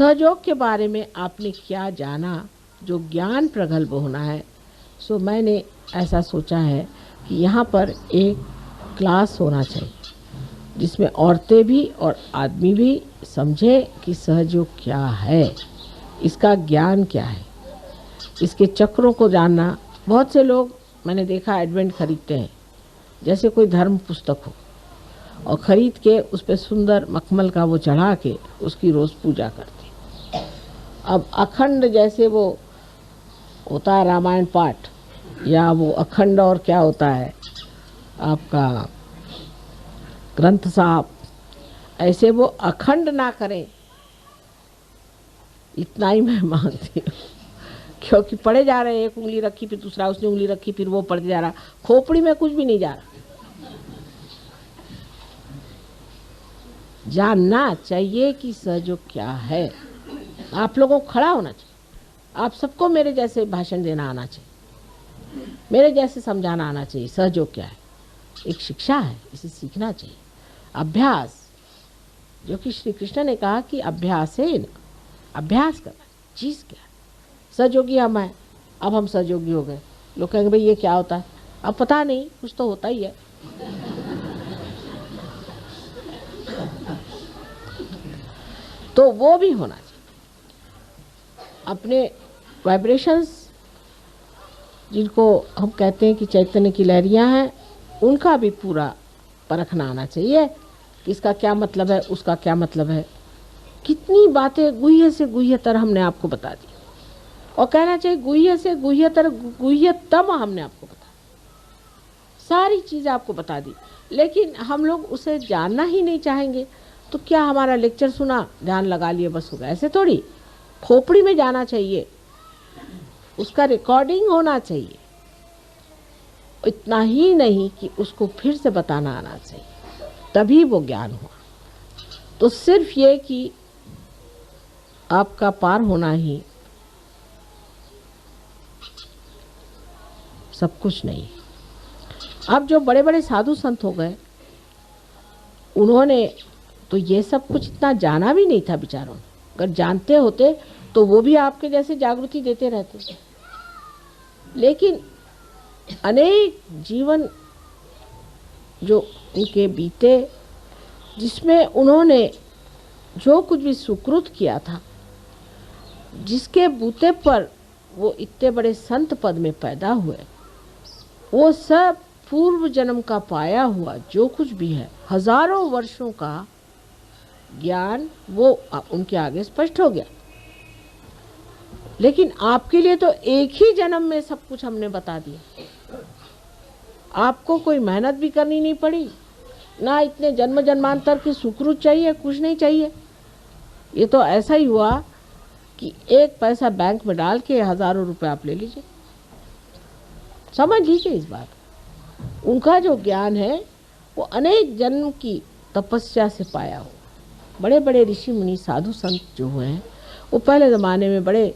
सहयोग के बारे में आपने क्या जाना, जो ज्ञान प्रगल्भ होना है। सो मैंने ऐसा सोचा है कि यहाँ पर एक क्लास होना चाहिए जिसमें औरतें भी और आदमी भी समझें कि सहयोग क्या है, इसका ज्ञान क्या है, इसके चक्रों को जानना। बहुत से लोग मैंने देखा एडवेंट खरीदते हैं जैसे कोई धर्म पुस्तक हो, और ख़रीद के उस पर सुंदर मखमल का वो चढ़ा के उसकी रोज़ पूजा करते। अब अखंड जैसे वो होता है रामायण पाठ, या वो अखंड और क्या होता है आपका ग्रंथ साहब, ऐसे वो अखंड ना करें, इतना ही मैं मानती हूँ। क्योंकि पढ़े जा रहे हैं, एक उंगली रखी फिर दूसरा उसने उंगली रखी फिर वो पढ़ते जा रहा, खोपड़ी में कुछ भी नहीं जा रहा। जानना चाहिए कि सहयोग क्या है। आप लोगों को खड़ा होना चाहिए, आप सबको मेरे जैसे भाषण देना आना चाहिए, मेरे जैसे समझाना आना चाहिए। सहयोग क्या है, एक शिक्षा है, इसे सीखना चाहिए। अभ्यास, जो कि श्री कृष्ण ने कहा कि अभ्यास है, अभ्यास करना। चीज़ क्या है, सहयोगी हम हैं, अब हम सहयोगी हो गए। लोग कहेंगे भाई ये क्या होता है, अब पता नहीं, कुछ तो होता ही है। तो वो भी होना चाहिए। अपने वाइब्रेशंस, जिनको हम कहते हैं कि चैतन्य की लहरियाँ हैं, उनका भी पूरा परखना आना चाहिए कि इसका क्या मतलब है, उसका क्या मतलब है। कितनी बातें गुह्य से गुह्यतर हमने आपको बता दी, और कहना चाहिए गुह्य से गुह्यतर गुह्यतम हमने आपको बता, सारी चीज़ें आपको बता दी। लेकिन हम लोग उसे जानना ही नहीं चाहेंगे। तो क्या हमारा लेक्चर सुना, ध्यान लगा लिए, बस हो गया? ऐसे थोड़ी, खोपड़ी में जाना चाहिए, उसका रिकॉर्डिंग होना चाहिए। इतना ही नहीं कि उसको फिर से बताना आना चाहिए, तभी वो ज्ञान हुआ। तो सिर्फ ये कि आपका पार होना ही सब कुछ नहीं। अब जो बड़े बड़े साधु संत हो गए, उन्होंने तो ये सब कुछ इतना जाना भी नहीं था बेचारों ने। अगर जानते होते तो वो भी आपके जैसे जागृति देते रहते। लेकिन अनेक जीवन जो उनके बीते, जिसमें उन्होंने जो कुछ भी सुकृत किया था, जिसके बूते पर वो इतने बड़े संत पद में पैदा हुए, वो सब पूर्व जन्म का पाया हुआ जो कुछ भी है, हजारों वर्षों का ज्ञान, वो उनके आगे स्पष्ट हो गया। लेकिन आपके लिए तो एक ही जन्म में सब कुछ हमने बता दिया। आपको कोई मेहनत भी करनी नहीं पड़ी, ना इतने जन्म जन्मांतर की सुकृत चाहिए, कुछ नहीं चाहिए। ये तो ऐसा ही हुआ कि एक पैसा बैंक में डाल के हजारों रुपए आप ले लीजिए। समझ लीजिए इस बात। उनका जो ज्ञान है वो अनेक जन्म की तपस्या से पाया हो। बड़े बड़े ऋषि मुनि साधु संत जो हुए हैं, वो पहले ज़माने में बड़े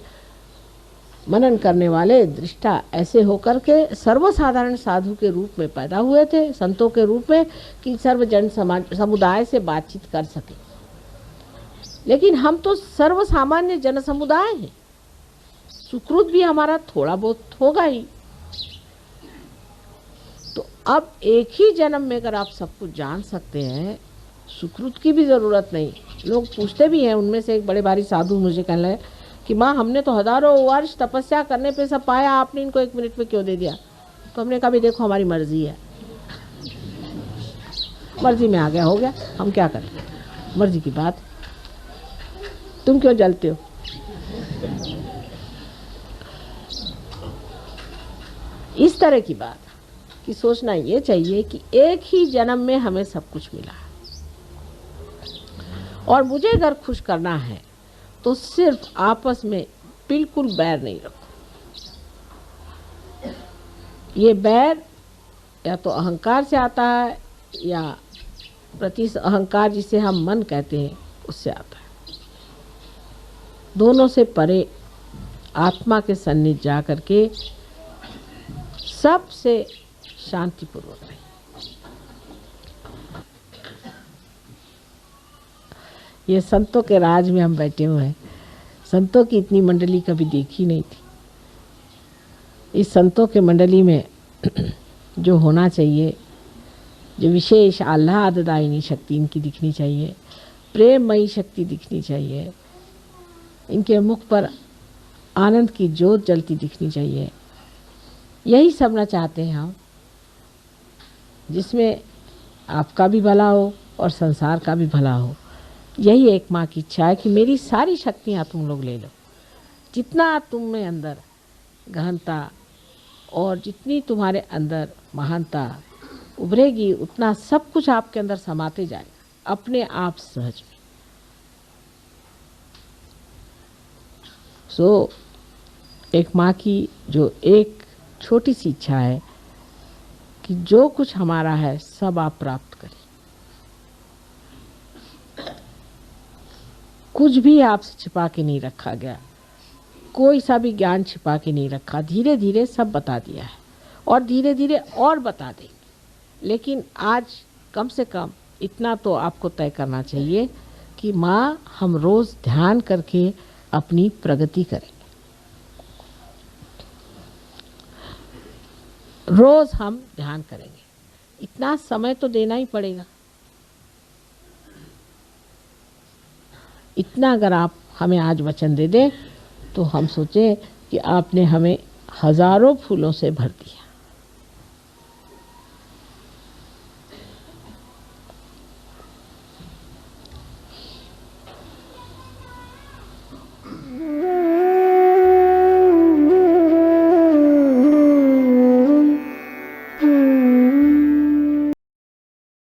मनन करने वाले दृष्टा ऐसे होकर के सर्वसाधारण साधु के रूप में पैदा हुए थे, संतों के रूप में, कि सर्वजन समाज समुदाय से बातचीत कर सके। लेकिन हम तो सर्वसामान्य जन समुदाय हैं, सुकृत भी हमारा थोड़ा बहुत होगा ही। तो अब एक ही जन्म में अगर आप सब कुछ जान सकते हैं, सुकृत की भी ज़रूरत नहीं। लोग पूछते भी हैं, उनमें से एक बड़े भारी साधु मुझे कहने लगे कि माँ हमने तो हजारों वर्ष तपस्या करने पे सब पाया, आपने इनको 1 मिनट में क्यों दे दिया? तो हमने कहा भी देखो हमारी मर्जी है, मर्जी में आ गया हो गया, हम क्या करें, मर्जी की बात। तुम क्यों जलते हो? इस तरह की बात कि सोचना ये चाहिए कि एक ही जन्म में हमें सब कुछ मिला है, और मुझे अगर खुश करना है तो सिर्फ आपस में बिल्कुल बैर नहीं रखो। ये बैर या तो अहंकार से आता है, या प्रति अहंकार जिसे हम मन कहते हैं उससे आता है। दोनों से परे आत्मा के सन्निध जा करके सबसे शांतिपूर्वक रहे। ये संतों के राज में हम बैठे हुए हैं, संतों की इतनी मंडली कभी देखी नहीं थी। इस संतों के मंडली में जो होना चाहिए, जो विशेष आह्लाददायिनी शक्ति इनकी दिखनी चाहिए, प्रेममयी शक्ति दिखनी चाहिए, इनके मुख पर आनंद की ज्योत जलती दिखनी चाहिए। यही सबना चाहते हैं हम, जिसमें आपका भी भला हो और संसार का भी भला हो। यही एक माँ की इच्छा है कि मेरी सारी शक्तियाँ तुम लोग ले लो। जितना तुम में अंदर गहनता और जितनी तुम्हारे अंदर महानता उभरेगी, उतना सब कुछ आपके अंदर समाते जाएगा अपने आप सहज में। सो एक माँ की जो एक छोटी सी इच्छा है कि जो कुछ हमारा है सब आप प्राप्त करें। कुछ भी आपसे छिपा के नहीं रखा गया, कोई सा भी ज्ञान छिपा के नहीं रखा। धीरे धीरे सब बता दिया है और धीरे धीरे और बता देंगे। लेकिन आज कम से कम इतना तो आपको तय करना चाहिए कि माँ, हम रोज़ ध्यान करके अपनी प्रगति करेंगे। रोज़ हम ध्यान करेंगे, इतना समय तो देना ही पड़ेगा। इतना अगर आप हमें आज वचन दे दें तो हम सोचें कि आपने हमें हज़ारों फूलों से भर दिया।